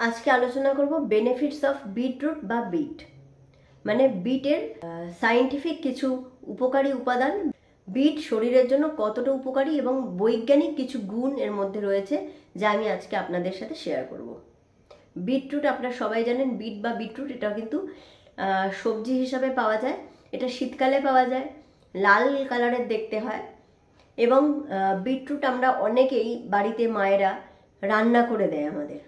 আজকে আলোচনা করব বেনিফিটস অফ বিটরুট বা বিট, মানে বিটের সায়েন্টিফিক কিছু উপকারী উপাদান, বিট শরীরের জন্য কতটা উপকারী এবং বৈজ্ঞানিক কিছু গুণ এর মধ্যে রয়েছে যা আমি আজকে আপনাদের সাথে শেয়ার করব। বিটরুট আপনারা সবাই জানেন, বিট বা বিটরুট এটা কিন্তু সবজি হিসাবে পাওয়া যায়। এটা শীতকালে পাওয়া যায়, লাল কালারের দেখতে হয় এবং বিটরুট আমরা অনেকেই বাড়িতে মায়েরা রান্না করে দেয়, আমাদের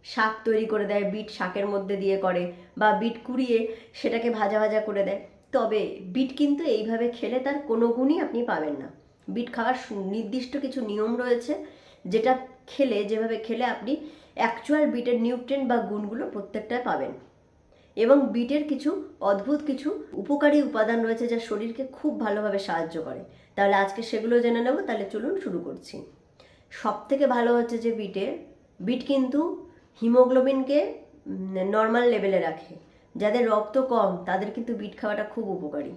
শাক তৈরি করে দেয়, বিট শাকের মধ্যে দিয়ে করে, বা বিট কুড়িয়ে সেটাকে ভাজা ভাজা করে দেয়। তবে বিট কিন্তু এইভাবে খেলে তার কোনো গুণই আপনি পাবেন না। বিট খাওয়ার নির্দিষ্ট কিছু নিয়ম রয়েছে, যেটা খেলে, যেভাবে খেলে আপনি অ্যাকচুয়াল বিটের নিউট্রিয়েন্ট বা গুণগুলো প্রত্যেকটা পাবেন। এবং বিটের কিছু অদ্ভুত কিছু উপকারী উপাদান রয়েছে যা শরীরকে খুব ভালোভাবে সাহায্য করে। তাহলে আজকে সেগুলো জেনে নেব। তাহলে চলুন শুরু করছি। সব থেকে ভালো হচ্ছে যে বিট কিন্তু হিমোগ্লোবিনকে নর্মাল লেভেলে রাখে। যাদের রক্ত কম তাদের কিন্তু বিট খাওয়াটা খুব উপকারী,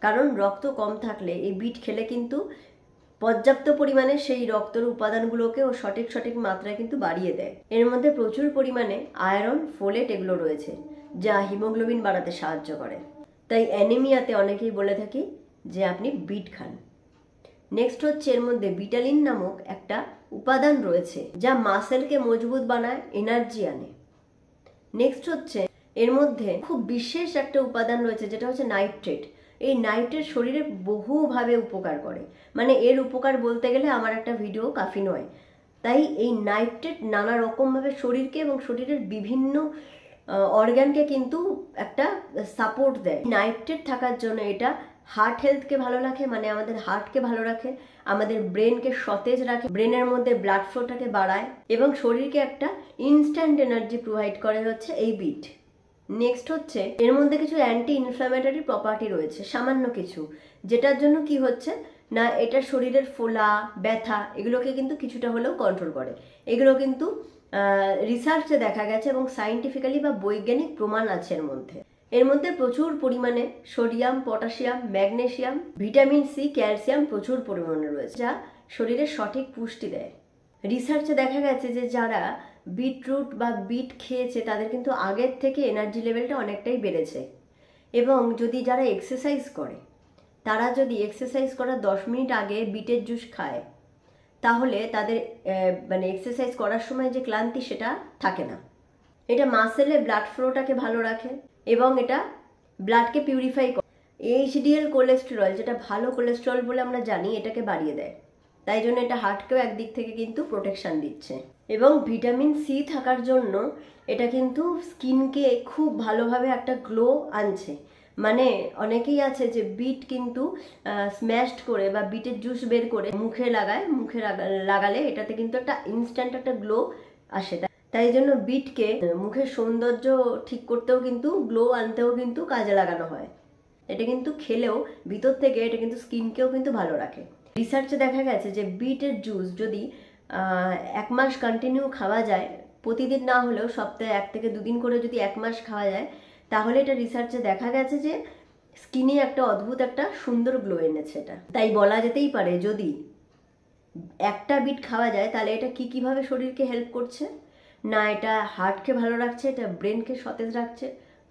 কারণ রক্ত কম থাকলে এই বিট খেলে কিন্তু পর্যাপ্ত পরিমাণে সেই রক্তের উপাদানগুলোকে ও সঠিক মাত্রায় কিন্তু বাড়িয়ে দেয়। এর মধ্যে প্রচুর পরিমাণে আয়রন, ফোলেট এগুলো রয়েছে যা হিমোগ্লোবিন বাড়াতে সাহায্য করে। তাই অ্যানিমিয়াতে অনেকেই বলে থাকি যে আপনি বিট খান। নেক্সট হচ্ছে এর মধ্যে ভিটালিন নামক একটা উপাদান রয়েছে যা মাসেলকে মজবুত বানায়, এনার্জি আনে। নেক্সট হচ্ছে এর মধ্যে খুব বিশেষ একটা উপাদান রয়েছে যেটা হচ্ছে নাইট্রেট। এই নাইট্রেট শরীরে বহুভাবে উপকার করে, মানে এর উপকার বলতে গেলে আমার একটা ভিডিও কাফি নয়। তাই এই নাইট্রেট নানা রকমভাবে শরীরকে এবং শরীরের বিভিন্ন অর্গানকে কিন্তু একটা সাপোর্ট দেয়। নাইট্রেট থাকার জন্য এটা হার্ট হেলথকে ভালো রাখে, মানে আমাদের হার্টকে ভালো রাখে, আমাদের ব্রেনকে সতেজ রাখে, ব্রেনের মধ্যে ব্লাড ফ্লোটাকে বাড়ায় এবং শরীরকে একটা ইনস্ট্যান্ট এনার্জি প্রোভাইড করে হচ্ছে এই বিট। নেক্সট হচ্ছে এর মধ্যে কিছু অ্যান্টি ইনফ্ল্যামেটরি প্রপার্টি রয়েছে, সামান্য কিছু, যেটার জন্য কি হচ্ছে না এটা শরীরের ফোলা, ব্যথা এগুলোকে কিন্তু কিছুটা হলেও কন্ট্রোল করে। এগুলো কিন্তু রিসার্চে দেখা গেছে এবং সায়েন্টিফিক্যালি বা বৈজ্ঞানিক প্রমাণ আছে এর মধ্যে প্রচুর পরিমাণে sodium, potassium, magnesium, vitamin C, calcium প্রচুর পরিমাণে রয়েছে যা শরীরে সঠিক পুষ্টি দেয়। রিসার্চে দেখা গেছে যে যারা বিটরুট বা বিট খেয়েছে তাদের কিন্তু আগের থেকে এনার্জি লেভেলটা অনেকটাই বেড়েছে। এবং যদি যারা এক্সারসাইজ করে, তারা যদি এক্সারসাইজ করার 10 মিনিট আগে বিটের জুস খায়, তাহলে তাদের মানে এক্সারসাইজ করার সময় যে ক্লান্তি সেটা থাকে না। এটা মাসেলে ব্লাড ফ্লোটাকে ভালো রাখে এবং এটা ব্লাডকে পিউরিফাই করে। এইচডিএল কোলেস্টেরল, যেটা ভালো কোলেস্টেরল বলে আমরা জানি, এটাকে বাড়িয়ে দেয়। তাই জন্য এটা হার্টকেও একদিক থেকে কিন্তু প্রোটেকশন দিচ্ছে। এবং ভিটামিন সি থাকার জন্য এটা কিন্তু স্কিনকে খুব ভালোভাবে একটা গ্লো আনছে। মানে অনেকেই আছে যে বিট কিন্তু স্ম্যাশড করে বা বিটের জুস বের করে মুখে লাগায়, লাগালে এটাতে কিন্তু একটা ইনস্ট্যান্ট একটা গ্লো আসে। তাই জন্য বিটকে মুখের সৌন্দর্য ঠিক করতেও কিন্তু, গ্লো আনতেও কিন্তু কাজে লাগানো হয়। এটা কিন্তু খেলেও ভিতর থেকে এটা কিন্তু স্কিনকেও কিন্তু ভালো রাখে। রিসার্চে দেখা গেছে যে বিটের জুস যদি 1 মাস কন্টিনিউ খাওয়া যায়, প্রতিদিন না হলেও সপ্তাহে 1 থেকে 2 দিন করে যদি 1 মাস খাওয়া যায়, তাহলে এটা রিসার্চে দেখা গেছে যে স্কিনে একটা অদ্ভুত একটা সুন্দর গ্লো এনেছে এটা। তাই বলা যেতেই পারে যদি একটা বিট খাওয়া যায় তাহলে এটা কিভাবে শরীরকে হেল্প করছে না, এটা হার্টকে ভালো রাখছে, এটা ব্রেনকে সতেজ রাখছে,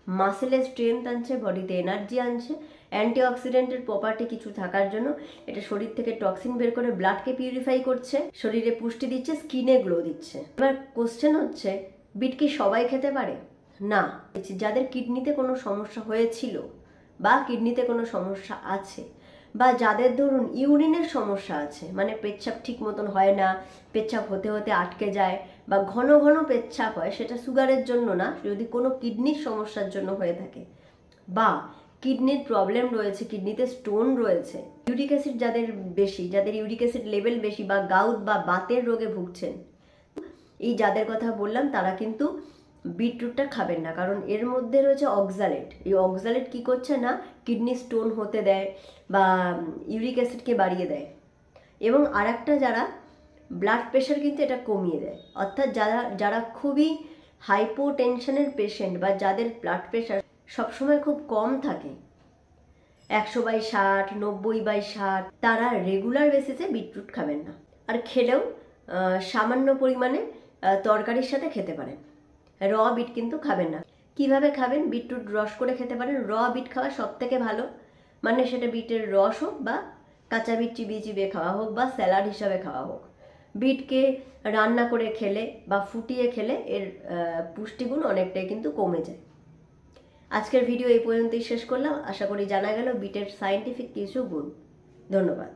মাসেলের স্ট্রেংথ আনছে, বডিতে এনার্জি আনছে, অ্যান্টিঅক্সিডেন্টের প্রপার্টি কিছু থাকার জন্য এটা শরীর থেকে টক্সিন বের করে ব্লাডকে পিউরিফাই করছে, শরীরে পুষ্টি দিচ্ছে, স্কিনে গ্লো দিচ্ছে। এবার কোশ্চেন হচ্ছে, বিট কি সবাই খেতে পারে? না। যাদের কিডনিতে কোনো সমস্যা হয়েছিল বা কিডনিতে কোনো সমস্যা আছে, বা যাদের ধরুন ইউরিনের সমস্যা আছে, মানে পেচ্ছাপ ঠিক মতন হয় না, পেচ্ছাপ হতে হতে আটকে যায় বা ঘন ঘন পেচ্ছাপ হয়, সেটা সুগারের জন্য না, যদি কোনো কিডনির সমস্যার জন্য হয়ে থাকে, বা কিডনির প্রবলেম রয়েছে, কিডনিতে স্টোন রয়েছে, ইউরিক অ্যাসিড যাদের বেশি, যাদের ইউরিক অ্যাসিড লেভেল বেশি, বা গাউট বা বাতের রোগে ভুগছেন, এই যাদের কথা বললাম তারা কিন্তু বিটরুটটা খাবেন না, কারণ এর মধ্যে রয়েছে অক্সালেট। এই অক্সালেট কি করছে না, কিডনি স্টোন হতে দেয় বা ইউরিক অ্যাসিডকে বাড়িয়ে দেয়। এবং আরেকটা, যারা ব্লাড প্রেশার কিন্তু এটা কমিয়ে দেয়। অর্থাৎ যারা খুবই হাইপোটেনশনের পেশেন্ট বা যাদের ব্লাড প্রেশার সবসময় খুব কম থাকে, 100/60, 90/60, তারা রেগুলার বেসিসে বিটরুট খাবেন না। আর খেলেও সামান্য পরিমাণে তরকারির সাথে খেতে পারেন। র বিট কিন্তু খাবেন না। কিভাবে খাবেন? বিটরুট রস করে খেতে পারেন। র বিট খাওয়া সব থেকে ভালো, মানে সেটা বিটের রস হোক বা কাঁচা বিট চিবিয়ে চিবিয়ে খাওয়া হোক বা স্যালাড হিসাবে খাওয়া হোক। বিটকে রান্না করে খেলে বা ফুটিয়ে খেলে এর পুষ্টিগুণ অনেকটাই কিন্তু কমে যায়। আজকের ভিডিও এই পর্যন্তই শেষ করলাম। আশা করি জানা গেল বিটের সায়েন্টিফিক কিছু গুণ। ধন্যবাদ।